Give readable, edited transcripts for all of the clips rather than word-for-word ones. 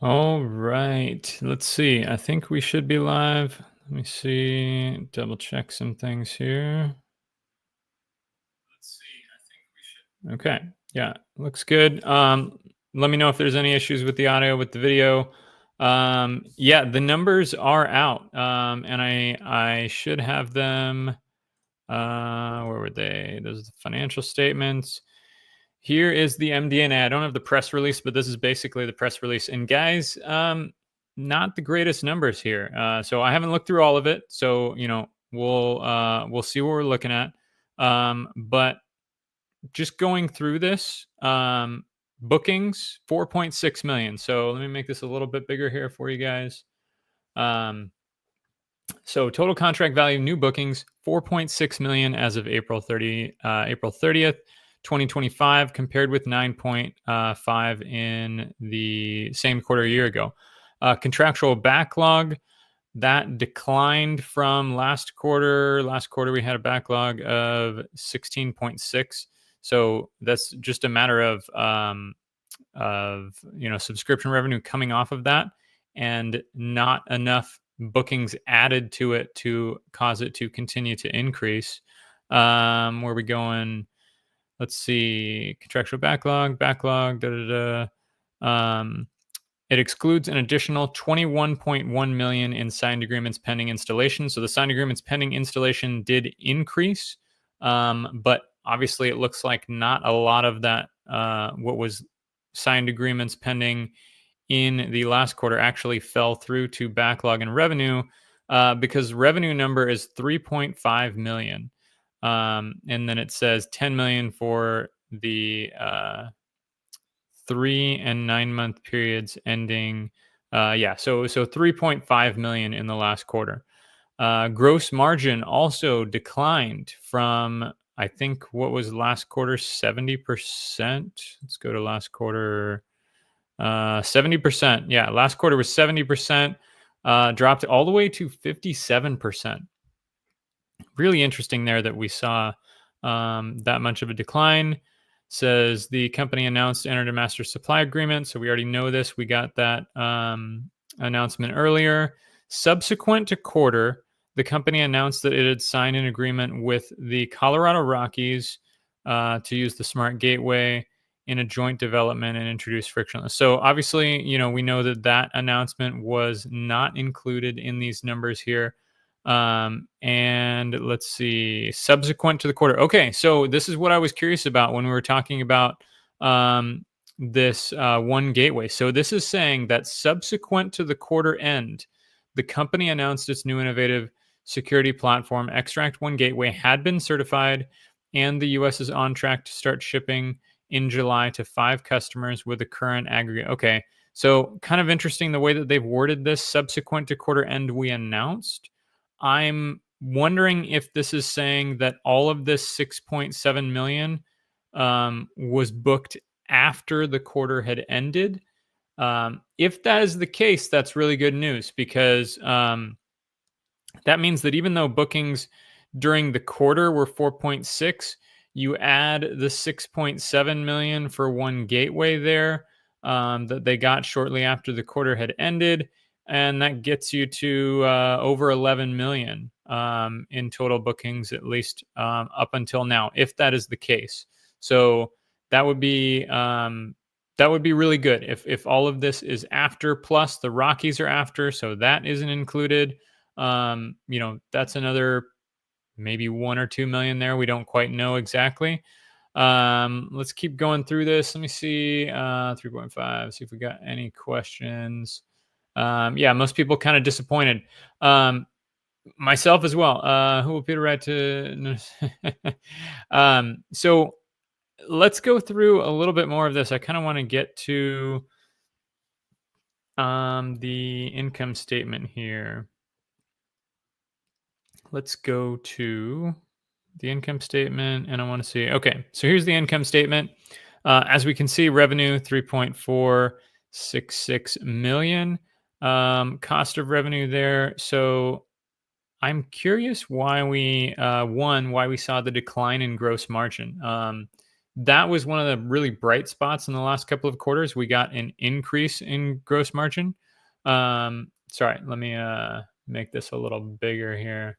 All right. Let's see. I think we should be live. Let me see. Double check some things here. Let's see. I think we should. Okay. Yeah, looks good. Let me know if there's any issues with the audio, with the video. Yeah, the numbers are out. And I should have them. Where were they? Those are the financial statements. Here is the MD&A. I don't have the press release, but this is basically the press release. And guys, not the greatest numbers here. So I haven't looked through all of it. So we'll see what we're looking at. But just going through this, bookings 4.6 million. So let me make this a little bit bigger here for you guys. So total contract value, new bookings, 4.6 million as of April 30th, 2025, compared with 9.5 in the same quarter a year ago. Contractual backlog, that declined from last quarter. Last quarter, we had a backlog of 16.6. So that's just a matter of subscription revenue coming off of that, and not enough bookings added to it to cause it to continue to increase. Where are we going? Let's see. Contractual backlog. It excludes an additional 21.1 million in signed agreements pending installation. So the signed agreements pending installation did increase, but obviously it looks like not a lot of that, what was signed agreements pending in the last quarter, actually fell through to backlog and revenue, because revenue number is 3.5 million. And then it says 10 million for the 3 and 9 month periods ending. So 3.5 million in the last quarter. Gross margin also declined from, I think, what was last quarter, 70%. Let's go to last quarter. 70%. Yeah, last quarter was 70%, dropped all the way to 57%. Really interesting there that we saw that much of a decline. Says the company announced entered a master supply agreement. So we already know this. We got that announcement earlier. Subsequent to quarter, the company announced that it had signed an agreement with the Colorado Rockies to use the Smart Gateway in a joint development and introduce frictionless. So obviously, we know that announcement was not included in these numbers here. And let's see, subsequent to the quarter. Okay, so this is what I was curious about when we were talking about this one gateway. So this is saying that subsequent to the quarter end, the company announced its new innovative security platform, Xtract One Gateway, had been certified, and the US is on track to start shipping in July to 5 customers with a current aggregate. Okay, so kind of interesting the way that they've worded this. Subsequent to quarter end, we announced. I'm wondering if this is saying that all of this 6.7 million was booked after the quarter had ended. If that is the case, that's really good news, because that means that even though bookings during the quarter were 4.6, you add the 6.7 million for one gateway there that they got shortly after the quarter had ended, and that gets you to over 11 million in total bookings, at least up until now, if that is the case. So that would be really good if all of this is after, plus the Rockies are after, so that isn't included. That's another maybe 1 or 2 million there. We don't quite know exactly. Let's keep going through this. Let me see, 3.5, see if we got any questions. Yeah, most people kind of disappointed. Myself as well. Who will Peter write to? So let's go through a little bit more of this. I kind of want to get to the income statement here. Let's go to the income statement, and I want to see. Okay, so here's the income statement. As we can see, revenue 3.466 million. Cost of revenue there. So I'm curious why we saw the decline in gross margin. that was one of the really bright spots in the last couple of quarters. We got an increase in gross margin. Sorry, let me make this a little bigger here.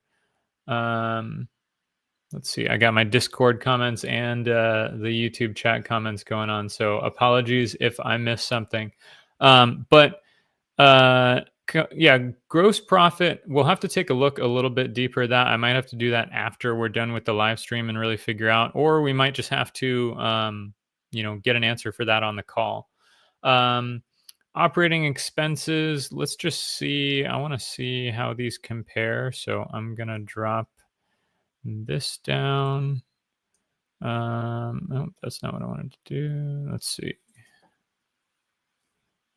Let's see. I got my Discord comments and the YouTube chat comments going on. So apologies if I missed something. But yeah, gross profit. We'll have to take a look a little bit deeper at that. I might have to do that after we're done with the live stream and really figure out, or we might just have to, get an answer for that on the call. Operating expenses. Let's just see. I want to see how these compare. So I'm gonna drop this down. No, that's not what I wanted to do. Let's see.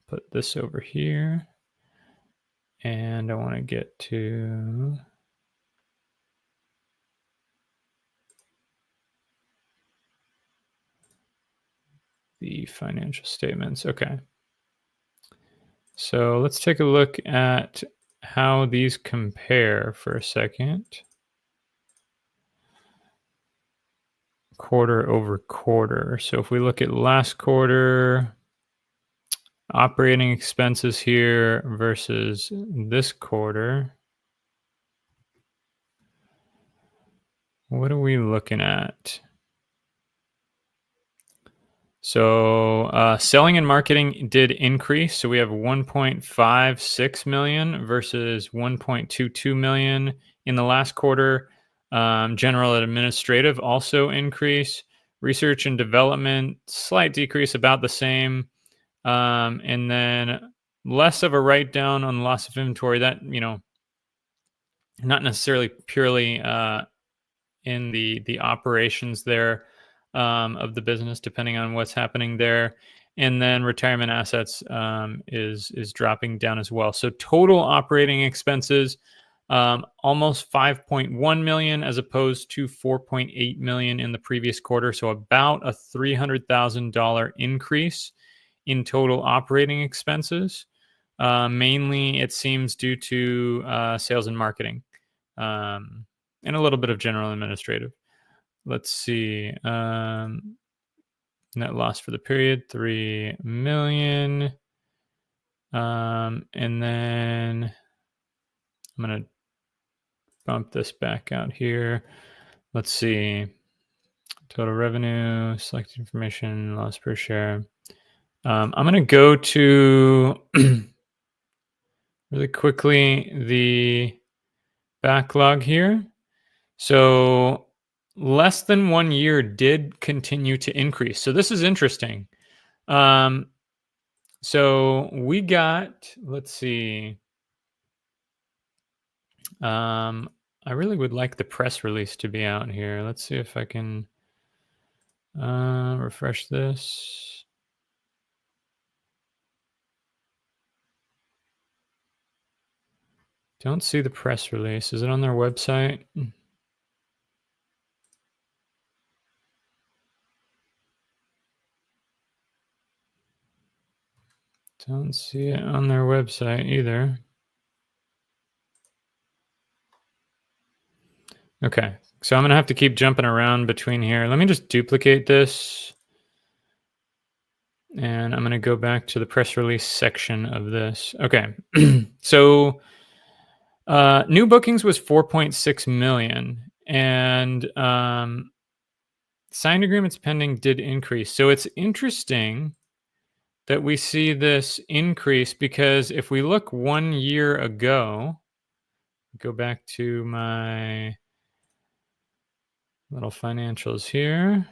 Put this over here. And I want to get to the financial statements. Okay. So let's take a look at how these compare for a second. Quarter over quarter. So if we look at last quarter, operating expenses here versus this quarter, what are we looking at? So selling and marketing did increase. So we have 1.56 million versus 1.22 million in the last quarter. General and administrative also increase. Research and development, slight decrease, about the same. And then less of a write down on loss of inventory. That, not necessarily purely in the operations there of the business, depending on what's happening there. And then retirement assets is dropping down as well. So total operating expenses, almost 5.1 million as opposed to 4.8 million in the previous quarter. So about a $300,000 increase in total operating expenses. Mainly, it seems due to sales and marketing, and a little bit of general administrative. Let's see. Net loss for the period, 3 million. And then I'm going to bump this back out here. Let's see. Total revenue, select information, loss per share. I'm going to go to really quickly the backlog here. So less than 1 year did continue to increase. So this is interesting. So we got, let's see. I really would like the press release to be out here. Let's see if I can refresh this. Don't see the press release. Is it on their website? Don't see it on their website either. Okay, so I'm going to have to keep jumping around between here. Let me just duplicate this. And I'm going to go back to the press release section of this. Okay, so new bookings was 4.6 million. And signed agreements pending did increase. So it's interesting that we see this increase because if we look 1 year ago, go back to my little financials here.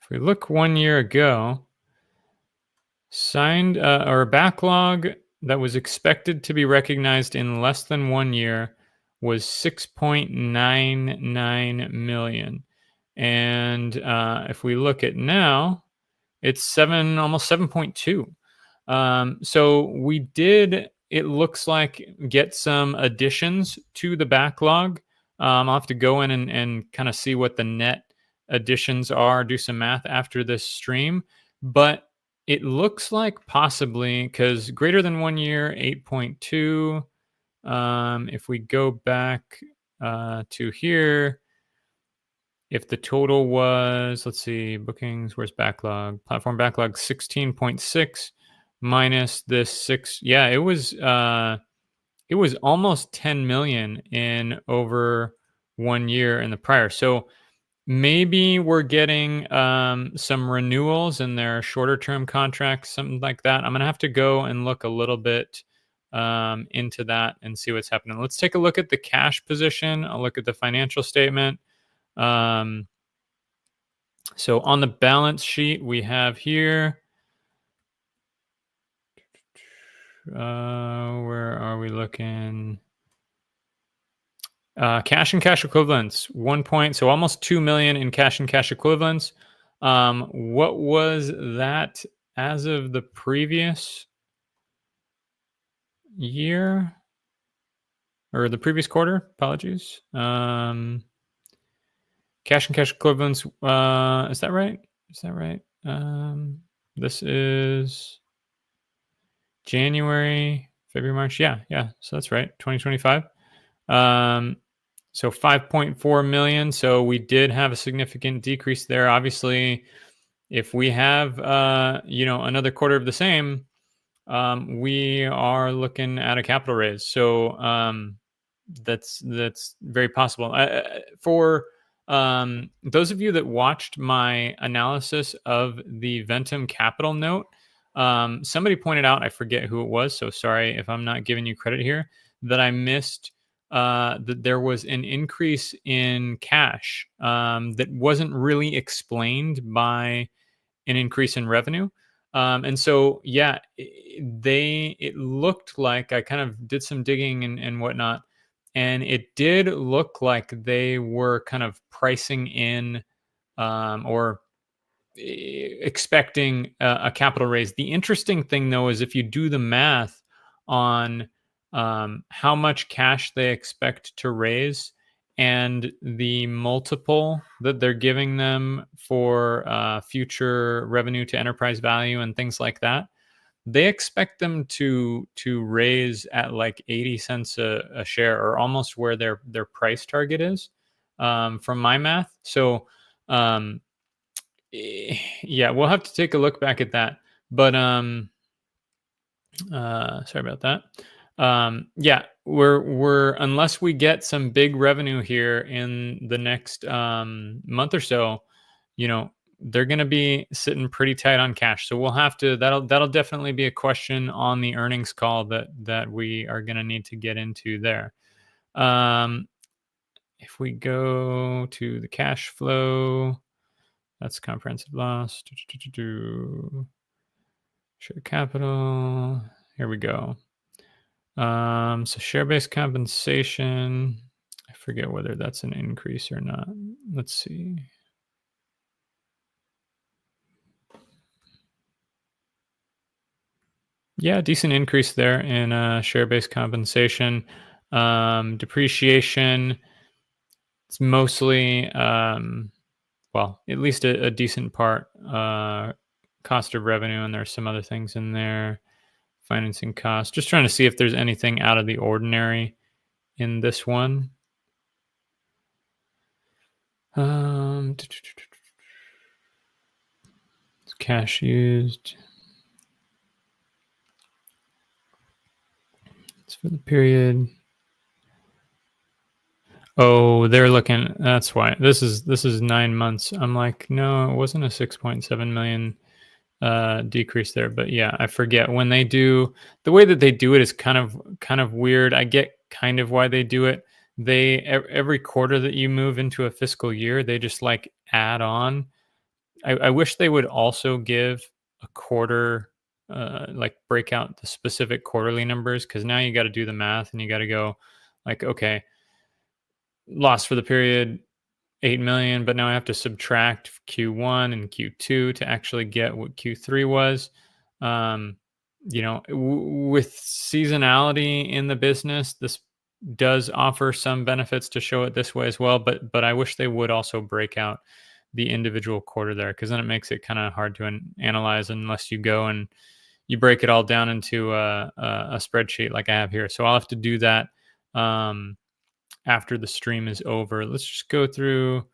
If we look 1 year ago, signed or backlog that was expected to be recognized in less than 1 year was 6.99 million. And if we look at now, it's almost 7.2. So we did, it looks like, get some additions to the backlog. I'll have to go in and kind of see what the net additions are, do some math after this stream. But it looks like possibly, because greater than 1 year, 8.2. If we go back to here, if the total was, let's see, bookings, where's backlog? Platform backlog 16.6 minus this 6. Yeah, it was almost 10 million in over 1 year in the prior. So maybe we're getting some renewals in their shorter term contracts, something like that. I'm gonna have to go and look a little bit into that and see what's happening. Let's take a look at the cash position. I'll look at the financial statement. Um, so on the balance sheet, we have here. Where are we looking? Cash and cash equivalents, 1 point, so almost 2 million in cash and cash equivalents. What was that as of the previous year or the previous quarter? Apologies. Cash and cash equivalents. Is that right? Is that right? This is January, February, March. Yeah, yeah. So that's right. 2025. So 5.4 million. So we did have a significant decrease there. Obviously, if we have another quarter of the same, we are looking at a capital raise. So that's very possible. For those of you that watched my analysis of the Ventum Capital note, somebody pointed out, I forget who it was, so sorry if I'm not giving you credit here, that I missed that there was an increase in cash that wasn't really explained by an increase in revenue. And so, yeah, it looked like, I kind of did some digging and whatnot, and it did look like they were kind of pricing in or expecting a capital raise. The interesting thing, though, is if you do the math on how much cash they expect to raise and the multiple that they're giving them for future revenue to enterprise value and things like that, they expect them to raise at like 80 cents a share, or almost where their price target is, from my math. So yeah, we'll have to take a look back at that. But sorry about that. Yeah, we're unless we get some big revenue here in the next month or so, they're going to be sitting pretty tight on cash. So we'll have to, that'll definitely be a question on the earnings call that we are going to need to get into there. If we go to the cash flow, that's comprehensive loss. Share capital. Here we go. So share-based compensation. I forget whether that's an increase or not. Let's see. Yeah, decent increase there in share-based compensation. Depreciation, it's mostly, well, at least a decent part, cost of revenue, and there's some other things in there. Financing costs. Just trying to see if there's anything out of the ordinary in this one. Cash used. It's for the period. Oh, they're looking. That's why this is 9 months. I'm like, no, it wasn't a 6.7 million decrease there. But yeah, I forget when they do the way that they do it is kind of weird. I get kind of why they do it. They every quarter that you move into a fiscal year, they just like add on. I wish they would also give a quarter, like break out the specific quarterly numbers, because now you got to do the math and you got to go like, okay, loss for the period 8 million, but now I have to subtract Q1 and Q2 to actually get what Q3 was. With seasonality in the business, this does offer some benefits to show it this way as well, but I wish they would also break out the individual quarter there, because then it makes it kind of hard to analyze unless you go and you break it all down into a spreadsheet like I have here. So I'll have to do that after the stream is over. Let's just go through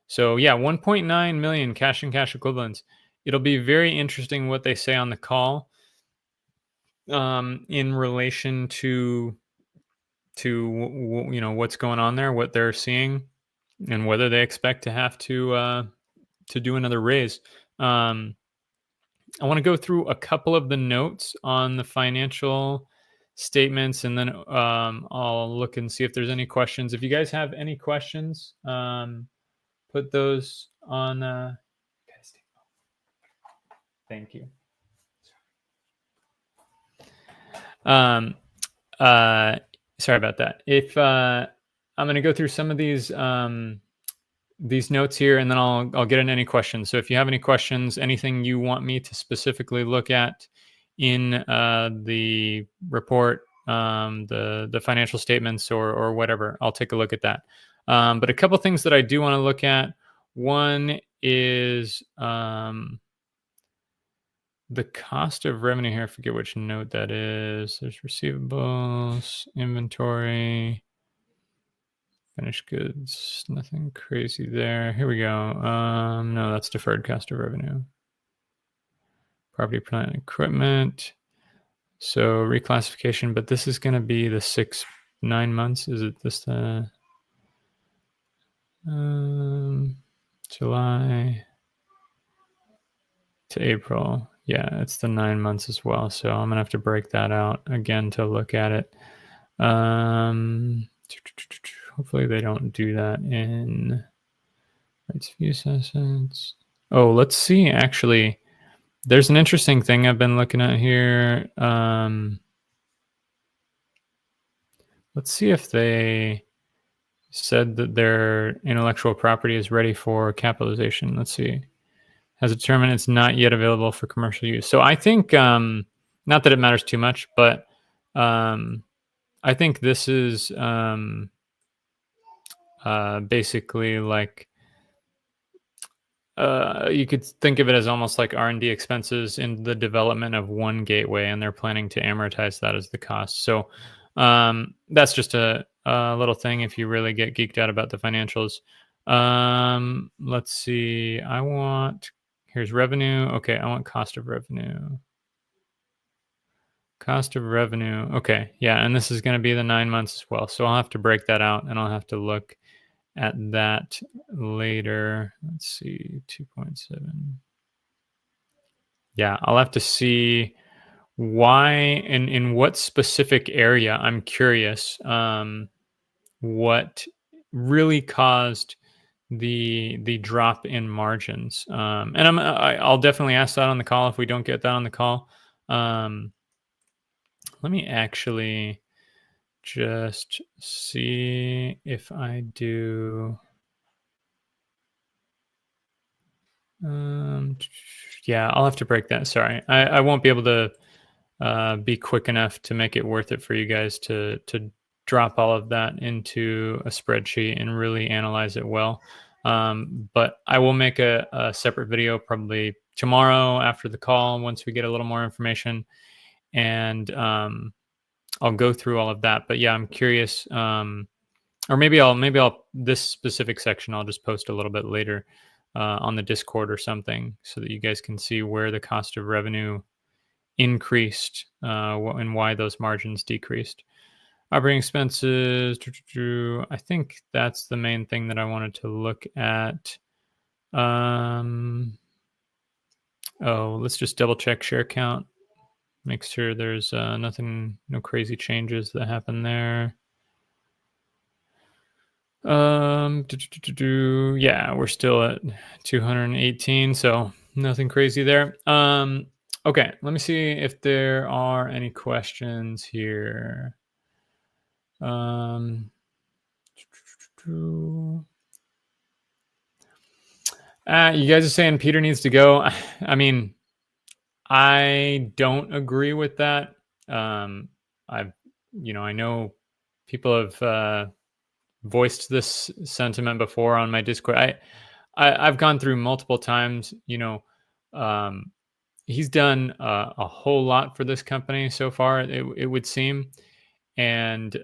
So yeah, 1.9 million cash and cash equivalents. It'll be very interesting what they say on the call in relation to what's going on there, what they're seeing, and whether they expect to have to do another raise. Um, I want to go through a couple of the notes on the financial statements, and then I'll look and see if there's any questions. If you guys have any questions, put those on. Thank you. Um, sorry about that. If I'm going to go through some of these notes here, and then I'll get into any questions. So if you have any questions, anything you want me to specifically look at in the report, the financial statements, or whatever, I'll take a look at that. But a couple things that I do want to look at. One is the cost of revenue here. I forget which note that is. There's receivables, inventory, finished goods, nothing crazy there. Here we go. No, that's deferred cost of revenue. Property, plant, and equipment. So reclassification, but this is going to be the 9 months. Is it this July to April? Yeah, it's the 9 months as well. So I'm gonna have to break that out again to look at it. Hopefully they don't do that in rights of use assets. Oh, let's see. Actually, there's an interesting thing I've been looking at here. Let's see if they said that their intellectual property is ready for capitalization. Let's see. Has determined it's not yet available for commercial use. So I think, not that it matters too much, but I think this is basically like, you could think of it as almost like R&D expenses in the development of one gateway, and they're planning to amortize that as the cost. So that's just a little thing if you really get geeked out about the financials. Let's see. Here's revenue. Okay, I want cost of revenue. Cost of revenue. Okay, yeah, and this is going to be the 9 months as well. So I'll have to break that out, and I'll have to look at that later. Let's see, 2.7. Yeah, I'll have to see why and in what specific area. I'm curious what really caused the drop in margins. And I'll definitely ask that on the call if we don't get that on the call. Let me actually just see if I do. Yeah, I'll have to break that. Sorry, I won't be able to be quick enough to make it worth it for you guys to drop all of that into a spreadsheet and really analyze it well. But I will make a separate video probably tomorrow after the call once we get a little more information, and I'll go through all of that. But yeah, I'm curious. Or maybe I'll this specific section I'll just post a little bit later on the Discord or something, so that you guys can see where the cost of revenue increased and why those margins decreased. Operating expenses. I think that's the main thing that I wanted to look at. Let's just double check share count. Make sure there's no crazy changes that happen there. Yeah, we're still at 218, so nothing crazy there. Okay, let me see if there are any questions here. You guys are saying Peter needs to go. I mean, I don't agree with that. I know people have voiced this sentiment before on my Discord. I've gone through multiple times. He's done a whole lot for this company so far. It would seem, and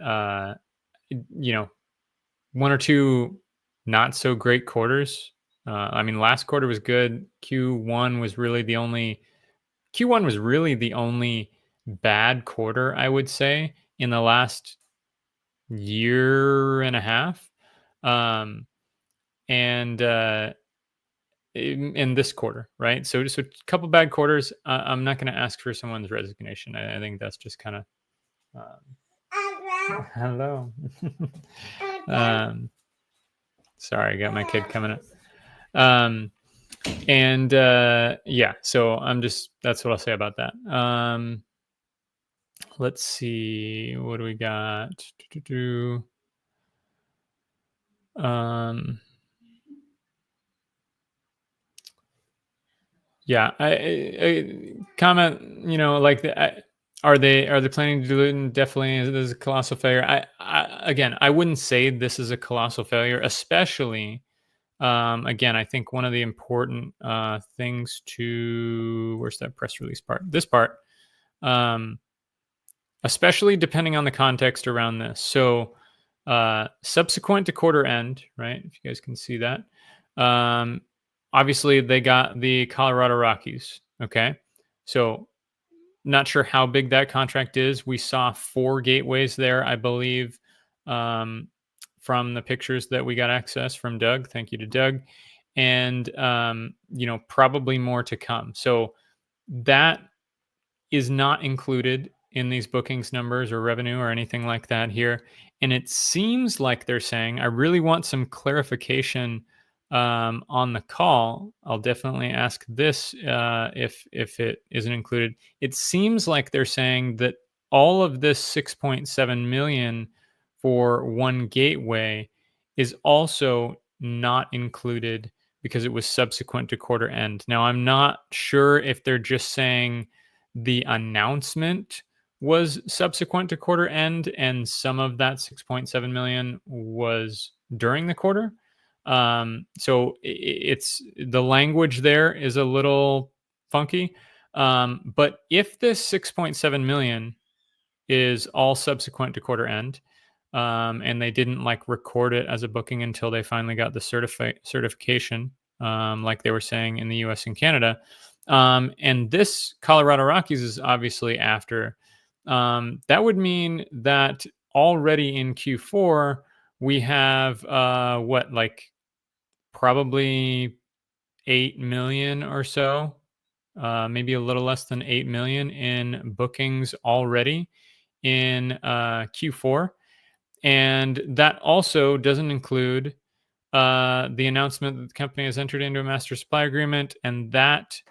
one or two not so great quarters. I mean, last quarter was good. Q1 was really the only bad quarter, I would say, in the last year and a half. Um, and in this quarter, right? So a couple bad quarters. I'm not going to ask for someone's resignation. I think that's just kind of hello. um, sorry, I got my kid coming up. And yeah, so that's what I'll say about that. Let's see, what do we got? Yeah, I comment, like are they planning to do it? And definitely, is a colossal failure. Again, I wouldn't say this is a colossal failure, especially again, I think one of the important things to where's that press release part? This part, um, especially depending on the context around this. So, subsequent to quarter end, right? If you guys can see that, um, obviously they got the Colorado Rockies. Okay, so not sure how big that contract is. We saw 4 gateways there, I believe, um, from the pictures that we got access from Doug. Thank you to Doug. And, probably more to come. So that is not included in these bookings numbers or revenue or anything like that here. And it seems like they're saying, I really want some clarification on the call. I'll definitely ask this if it isn't included. It seems like they're saying that all of this 6.7 million for one gateway is also not included because it was subsequent to quarter end. Now, I'm not sure if they're just saying the announcement was subsequent to quarter end and some of that 6.7 million was during the quarter. So it's the language there is a little funky. But if this 6.7 million is all subsequent to quarter end, and they didn't like record it as a booking until they finally got the certification, like they were saying in the US and Canada. And this Colorado Rockies is obviously after. That would mean that already in Q4, we have like probably 8 million or so, maybe a little less than 8 million in bookings already in Q4. And that also doesn't include the announcement that the company has entered into a master supply agreement, and that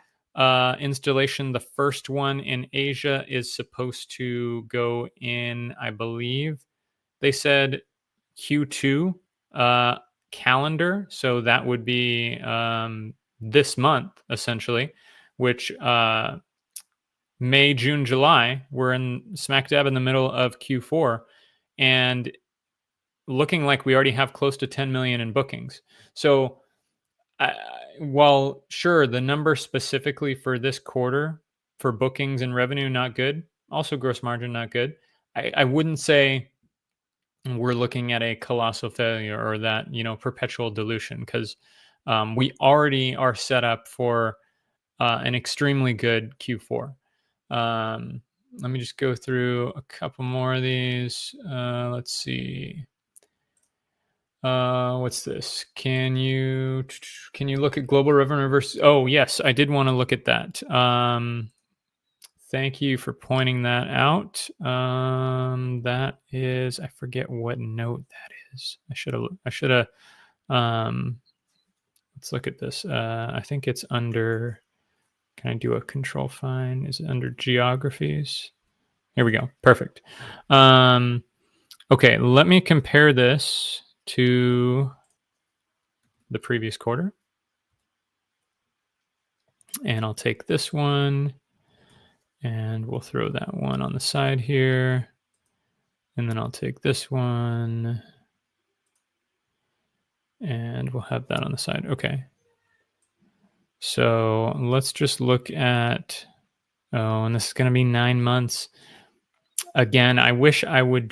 installation, the first one in Asia, is supposed to go in, I believe they said Q2 calendar. So that would be this month, essentially, which May, June, July, we're in smack dab in the middle of Q4. And looking like we already have close to 10 million in bookings. So, while sure, the number specifically for this quarter for bookings and revenue, not good. Also, gross margin, not good. I wouldn't say we're looking at a colossal failure or that, perpetual dilution, because we already are set up for an extremely good Q4. Let me just go through a couple more of these. Let's see. What's this? Can you look at global revenue versus? Oh yes, I did want to look at that. Thank you for pointing that out. That is, I forget what note that is. I should have. Let's look at this. I think it's under. Can I do a control find? Is it under geographies? Here we go. Perfect. Okay, let me compare this to the previous quarter. And I'll take this one and we'll throw that one on the side here. And then I'll take this one and we'll have that on the side. Okay. So let's just look at, and this is going to be 9 months. Again, I wish they would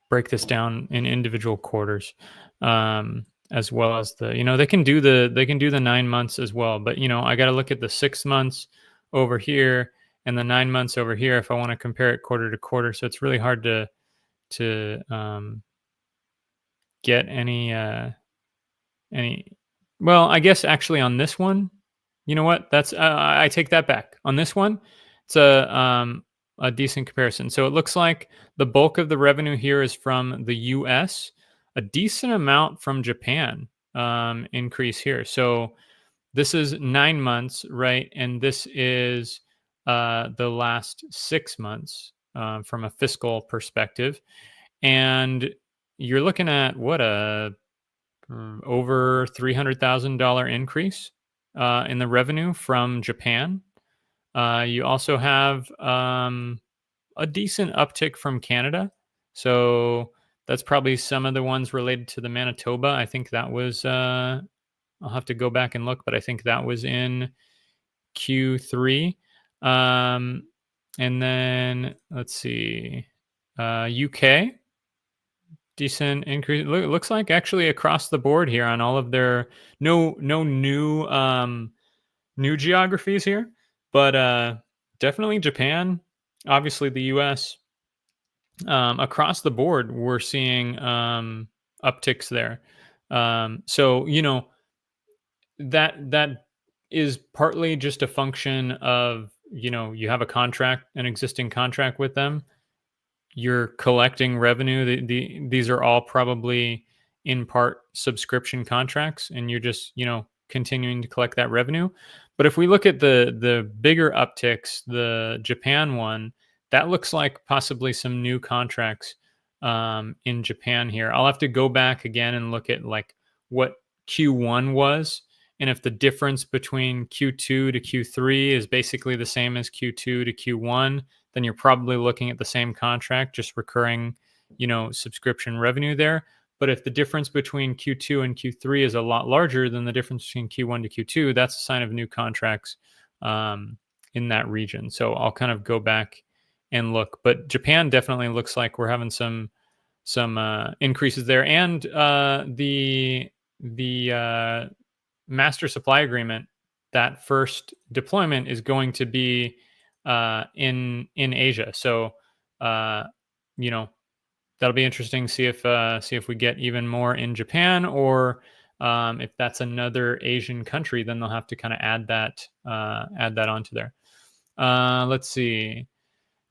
break this down in individual quarters, as well as the, they can do the 9 months as well. But I got to look at the 6 months over here and the 9 months over here if I want to compare it quarter to quarter. So it's really hard to get any. Well, I guess actually on this one, you know what? That's I take that back. On this one, it's a decent comparison. So it looks like the bulk of the revenue here is from the U.S. A decent amount from Japan increase here. So this is 9 months, right? And this is the last 6 months from a fiscal perspective. And you're looking at what over $300,000 increase in the revenue from Japan. You also have a decent uptick from Canada. So that's probably some of the ones related to the Manitoba. I think that was, I'll have to go back and look, but I think that was in Q3. And then let's see, UK, decent increase. Looks like actually across the board here on all of their no new geographies here, but definitely Japan, obviously the US. Across the board, we're seeing upticks there. So that is partly just a function of you have a contract, an existing contract with them. You're collecting revenue. These are all probably in part subscription contracts, and you're just continuing to collect that revenue. But if we look at the bigger upticks, the Japan one, that looks like possibly some new contracts in Japan here. I'll have to go back again and look at like what Q1 was, and if the difference between Q2 to Q3 is basically the same as Q2 to Q1, then you're probably looking at the same contract, just recurring, subscription revenue there. But if the difference between Q2 and Q3 is a lot larger than the difference between Q1 to Q2, that's a sign of new contracts in that region. So I'll kind of go back and look. But Japan definitely looks like we're having some increases there, and the master supply agreement, that first deployment is going to be in Asia. So that'll be interesting. See if we get even more in Japan, or if that's another Asian country, then they'll have to kind of add that onto there. Let's see,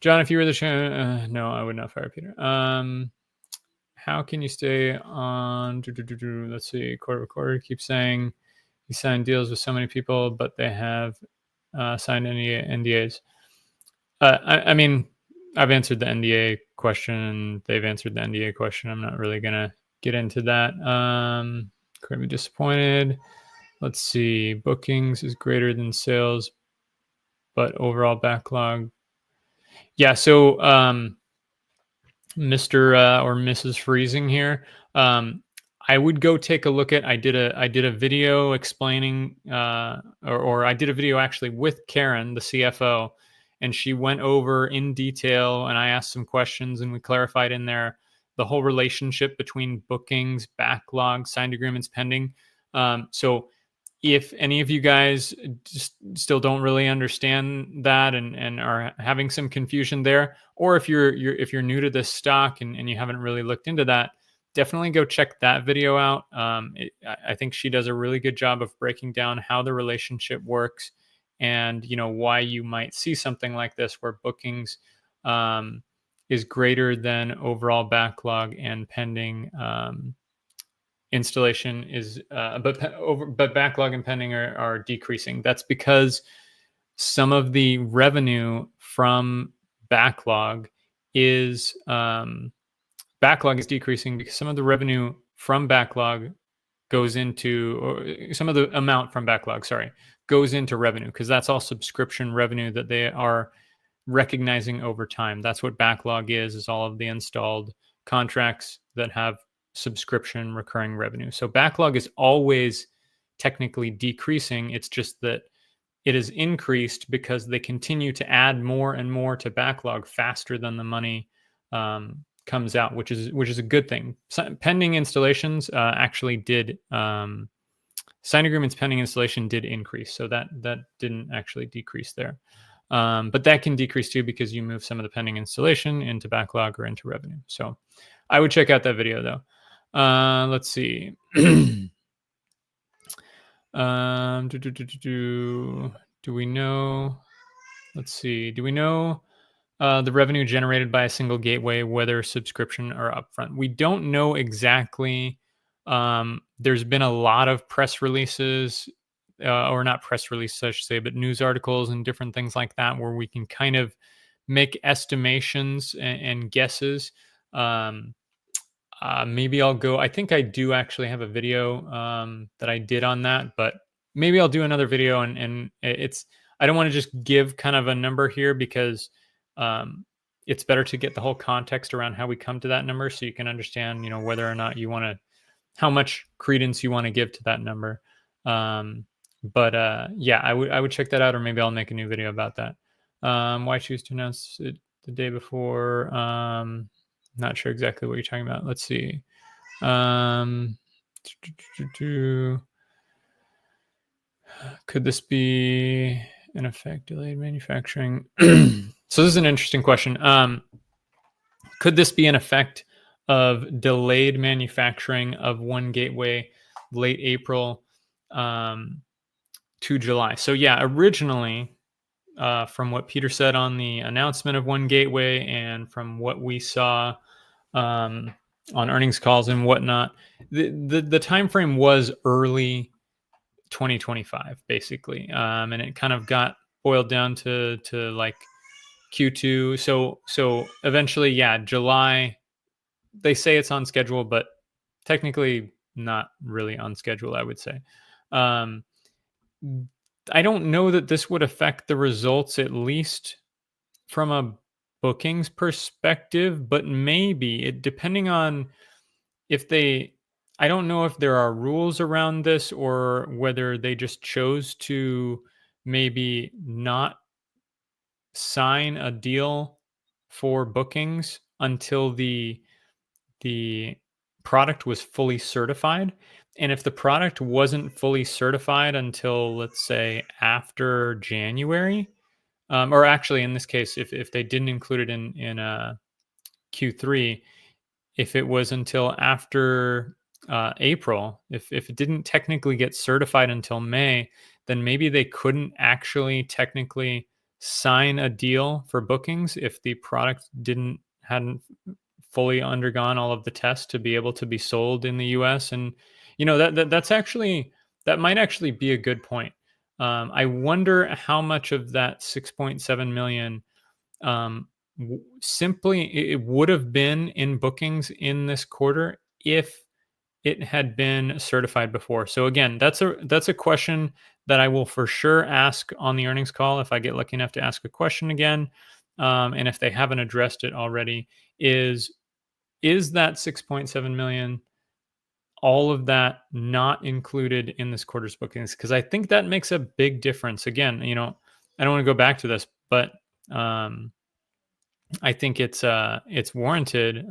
John, if you were the show, no, I would not fire Peter. How can you stay on? Let's see, quarter keep saying he signed deals with so many people, but they have signed any NDAs. I mean, I've answered the NDA question. They've answered the NDA question. I'm not really going to get into that. Currently disappointed. Let's see. Bookings is greater than sales, but overall backlog. Yeah. So, Mr. Or Mrs. Freezing here. I would go take a look at. I did a video explaining, or I did a video actually with Karen, the CFO, and she went over in detail, and I asked some questions, and we clarified in there the whole relationship between bookings, backlog, signed agreements pending. So if any of you guys just still don't really understand that and are having some confusion there, or if you're new to this stock and you haven't really looked into that, definitely go check that video out. I think she does a really good job of breaking down how the relationship works, and why you might see something like this where bookings is greater than overall backlog and pending installation is but backlog and pending are decreasing. That's because some of the revenue from backlog is decreasing because some of the revenue from backlog goes into, or some of the amount from backlog, goes into revenue, because that's all subscription revenue that they are recognizing over time. That's what backlog is all of the installed contracts that have subscription recurring revenue. So backlog is always technically decreasing. It's just that it is increased because they continue to add more and more to backlog faster than the money comes out, which is a good thing. Pending installations actually did signed agreements pending installation did increase, so that didn't actually decrease there. But that can decrease too because you move some of the pending installation into backlog or into revenue. So I would check out that video though. Let's see. Do we know? Let's see. Do we know the revenue generated by a single gateway, whether subscription or upfront? We don't know exactly. There's been a lot of press releases, or not press releases, I should say, but news articles and different things like that, where we can kind of make estimations and guesses. Maybe I'll go. I think I do actually have a video that I did on that, but maybe I'll do another video. And it's, I don't want to just give kind of a number here because it's better to get the whole context around how we come to that number, so you can understand, whether or not you want to, how much credence you want to give to that number. But yeah, I would check that out, or maybe I'll make a new video about that. Why choose to announce it the day before? Not sure exactly what you're talking about. Let's see. Could this be in effect delayed manufacturing? So this is an interesting question. Could this be an effect of delayed manufacturing of one gateway late April to July? So yeah, originally, from what Peter said on the announcement of one gateway and from what we saw on earnings calls and whatnot, the time frame was early 2025 basically, and it kind of got boiled down to like Q2. So eventually, yeah, July. They say it's on schedule, but technically not really on schedule, I would say. I don't know that this would affect the results, at least from a bookings perspective, but maybe it, depending on if they, I don't know if there are rules around this or whether they just chose to maybe not sign a deal for bookings until the product was fully certified. And if the product wasn't fully certified until, let's say, after January, or actually in this case, if they didn't include it in Q3, if it was until after April, if it didn't technically get certified until May, then maybe they couldn't actually technically sign a deal for bookings if the product hadn't fully undergone all of the tests to be able to be sold in the US. And that's actually, that might actually be a good point. I wonder how much of that 6.7 million simply it would have been in bookings in this quarter if it had been certified before. So again, that's a question that I will for sure ask on the earnings call if I get lucky enough to ask a question again. And if they haven't addressed it already, is that 6.7 million, all of that not included in this quarter's bookings? Because I think that makes a big difference. Again, I don't want to go back to this, but I think it's warranted.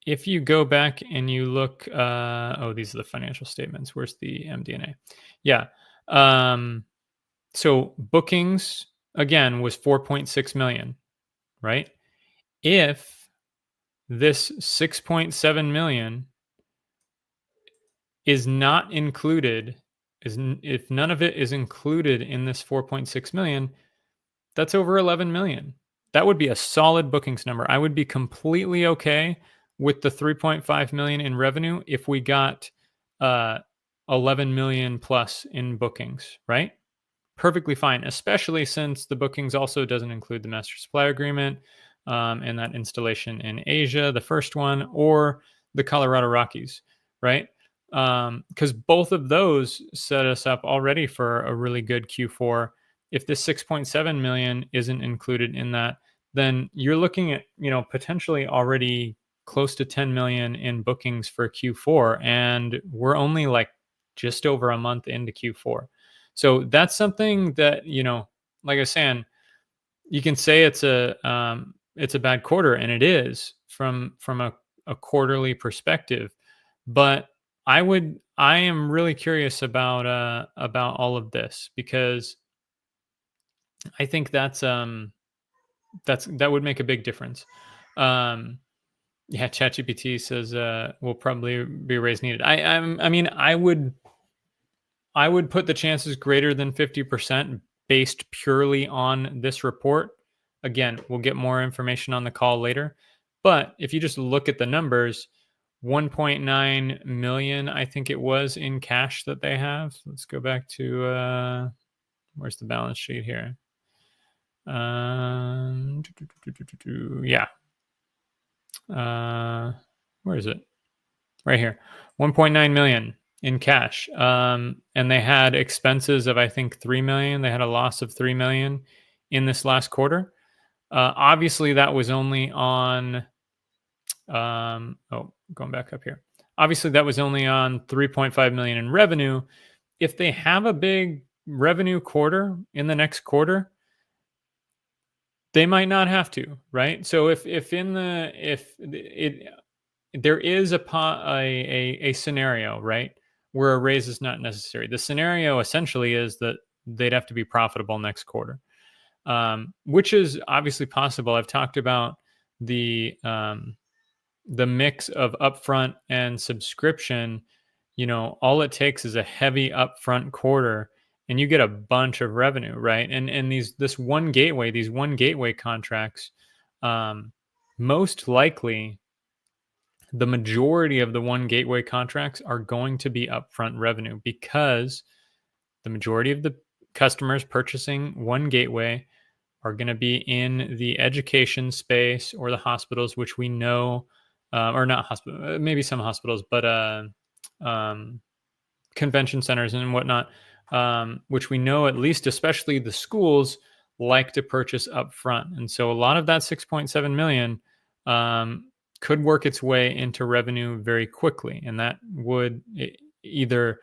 If you go back and you look, these are the financial statements. Where's the MD&A? Yeah. So bookings again was 4.6 million, right? If this 6.7 million is not included, if none of it is included in this 4.6 million, that's over 11 million. That would be a solid bookings number. I would be completely okay with the 3.5 million in revenue if we got 11 million plus in bookings, right? Perfectly fine, especially since the bookings also doesn't include the master supply agreement and that installation in Asia, the first one, or the Colorado Rockies, right? Because both of those set us up already for a really good Q4. If this 6.7 million isn't included in that, then you're looking at, potentially already close to 10 million in bookings for Q4. And we're only like just over a month into Q4. So that's something that, like I was saying, you can say it's a it's a bad quarter, and it is from a quarterly perspective. But I am really curious about all of this, because I think that would make a big difference. Um, yeah, ChatGPT says will probably be a raise needed. I mean, I would put the chances greater than 50% based purely on this report. Again, we'll get more information on the call later. But if you just look at the numbers, 1.9 million, I think it was, in cash that they have. Let's go back to where's the balance sheet here? Yeah. Where is it? Right here. 1.9 million in cash. And they had expenses of, I think, 3 million. They had a loss of 3 million in this last quarter. Obviously that was only on going back up here. Obviously that was only on 3.5 million in revenue. If they have a big revenue quarter in the next quarter, they might not have to, right? So if there is a scenario, right, where a raise is not necessary. The scenario essentially is that they'd have to be profitable next quarter, which is obviously possible. I've talked about the mix of upfront and subscription. All it takes is a heavy upfront quarter, and you get a bunch of revenue, right? And these one gateway contracts, most likely the majority of the one gateway contracts are going to be upfront revenue, because the majority of the customers purchasing one gateway are going to be in the education space or the hospitals, which we know, or not hospital, maybe some hospitals, but um, convention centers and whatnot, which we know, at least, especially the schools, like to purchase upfront. And so a lot of that 6.7 million could work its way into revenue very quickly. And that would either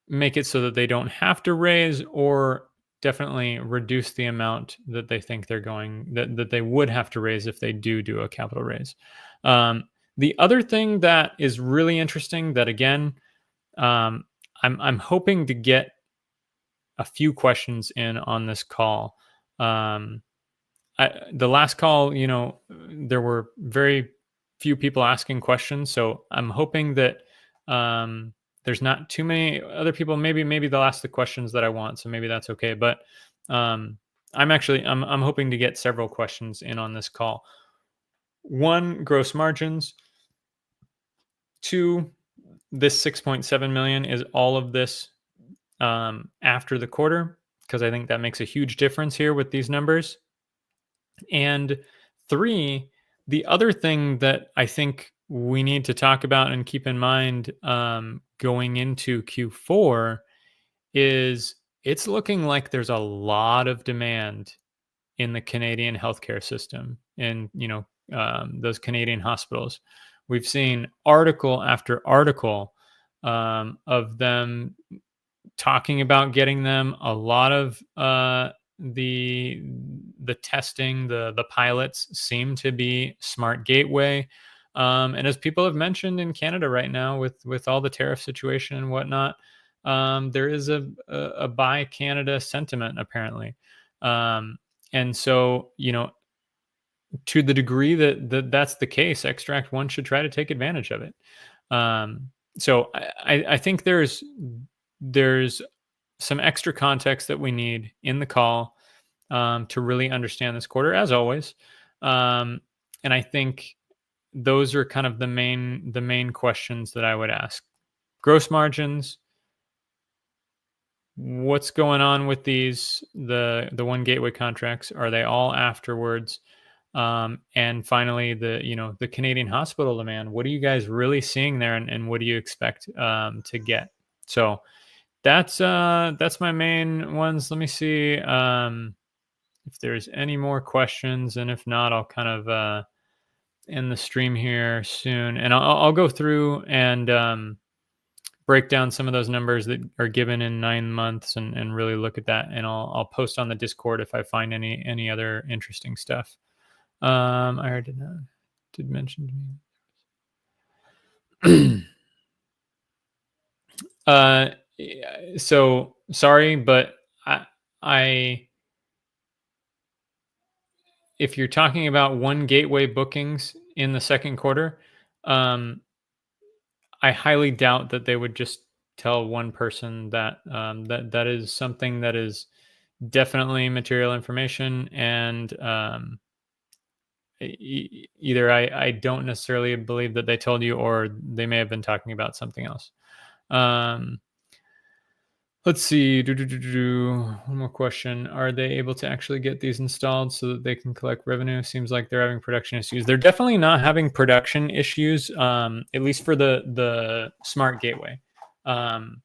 make it so that they don't have to raise, or definitely reduce the amount that they think that they would have to raise if they do a capital raise. The other thing that is really interesting, that again, I'm hoping to get a few questions in on this call. The last call, there were very few people asking questions, so I'm hoping that there's not too many other people. Maybe they'll ask the questions that I want, so maybe that's okay. But I'm hoping to get several questions in on this call. One, gross margins. Two, this 6.7 million, is all of this after the quarter? Because I think that makes a huge difference here with these numbers. And three, the other thing that I think we need to talk about and keep in mind going into Q4 is, it's looking like there's a lot of demand in the Canadian healthcare system, in those Canadian hospitals. We've seen article after article of them talking about getting them a lot of the testing. The pilots seem to be smart gateway, and as people have mentioned, in Canada right now, with all the tariff situation and whatnot, there is a buy Canada sentiment, apparently. And so, to the degree that's the case, Xtract One should try to take advantage of it. So I think there's some extra context that we need in the call to really understand this quarter, as always. And I think those are kind of the main questions that I would ask. Gross margins. What's going on with the one gateway contracts? Are they all afterwards? And finally, the Canadian hospital demand. What are you guys really seeing there, and what do you expect to get? So that's my main ones. Let me see if there's any more questions, and if not, I'll kind of end the stream here soon, and I'll go through and break down some of those numbers that are given in 9 months, and really look at that, and I'll post on the Discord if I find any other interesting stuff. I already did mention to me. So sorry, but I if you're talking about one gateway bookings in the second quarter, um, I highly doubt that they would just tell one person that that is something that is definitely material information, and either I don't necessarily believe that they told you, or they may have been talking about something else. Um, let's see. One more question. Are they able to actually get these installed so that they can collect revenue? Seems like they're having production issues. They're definitely not having production issues, at least for the smart gateway. Um,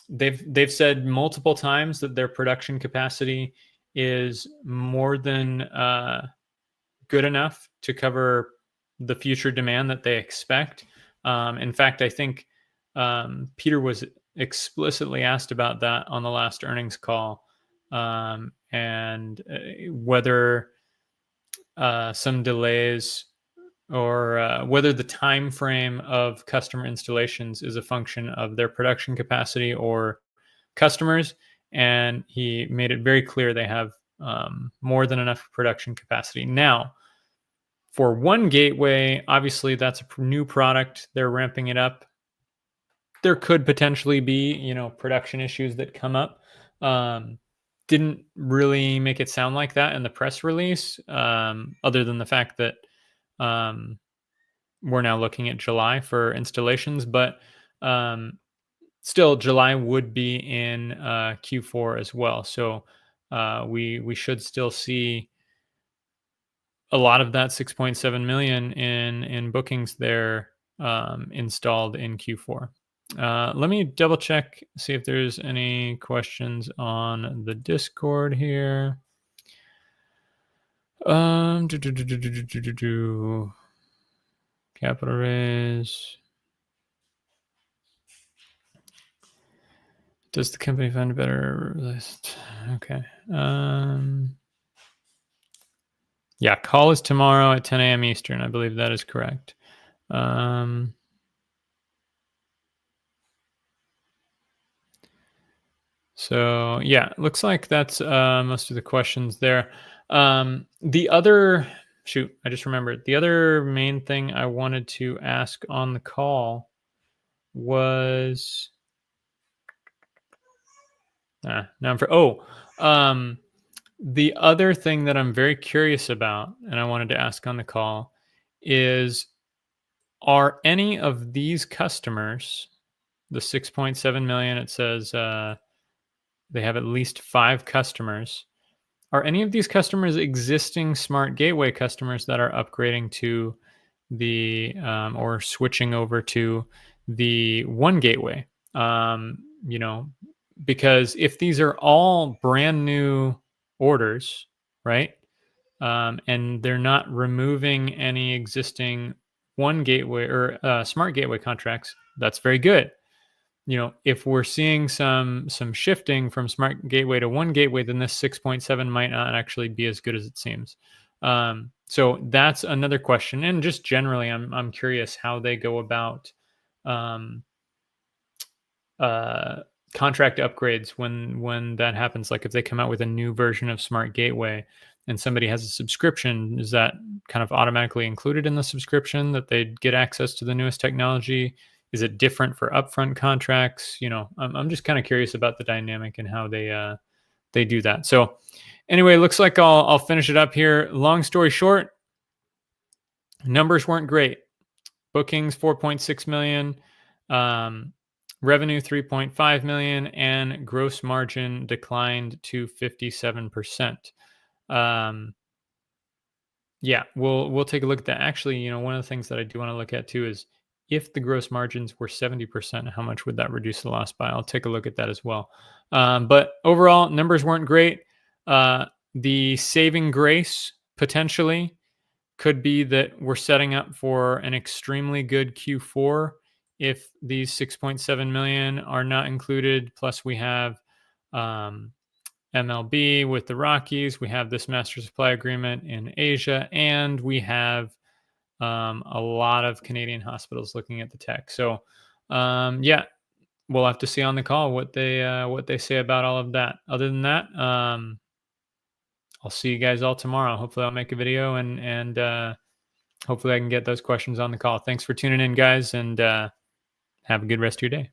they've said multiple times that their production capacity is more than good enough to cover the future demand that they expect. In fact, I think Peter was explicitly asked about that on the last earnings call, and whether some delays or whether the time frame of customer installations is a function of their production capacity or customers. And he made it very clear they have more than enough production capacity. Now, for one gateway, obviously that's a new product. They're ramping it up. There could potentially be, production issues that come up. Um, didn't really make it sound like that in the press release, other than the fact that um, we're now looking at July for installations. But um, still, July would be in Q4 as well. So we should still see a lot of that 6.7 million in bookings there installed in Q4. Let me double check, see if there's any questions on the Discord here. Capital raise. Does the company find a better list? Okay. Yeah, call is tomorrow at 10 a.m. Eastern. I believe that is correct. So yeah, looks like that's most of the questions there. The other I just remembered the other main thing I wanted to ask on the call was now I'm for the other thing that I'm very curious about and I wanted to ask on the call is, are any of these customers, the 6.7 million, it says they have at least 5 customers. Are any of these customers existing smart gateway customers that are upgrading to the or switching over to the one gateway? You know, because if these are all brand new orders, right, and they're not removing any existing one gateway or smart gateway contracts, that's very good. If we're seeing some shifting from smart gateway to one gateway, then this 6.7 might not actually be as good as it seems. So that's another question. And just generally, I'm curious how they go about um, uh, contract upgrades when that happens. Like if they come out with a new version of smart gateway and somebody has a subscription, is that kind of automatically included in the subscription that they get access to the newest technology? Is it different for upfront contracts? I'm just kind of curious about the dynamic and how they do that. So anyway, looks like I'll finish it up here. Long story short, numbers weren't great. Bookings 4.6 million, revenue 3.5 million, and gross margin declined to 57%. Yeah, we'll take a look at that. Actually, one of the things that I do want to look at too is, if the gross margins were 70%, how much would that reduce the loss by? I'll take a look at that as well. But overall, numbers weren't great. The saving grace potentially could be that we're setting up for an extremely good Q4 if these 6.7 million are not included. Plus, we have MLB with the Rockies. We have this master supply agreement in Asia, and we have a lot of Canadian hospitals looking at the tech. So, yeah, we'll have to see on the call what they say about all of that. Other than that, I'll see you guys all tomorrow. Hopefully, I'll make a video and hopefully I can get those questions on the call. Thanks for tuning in, guys, and have a good rest of your day.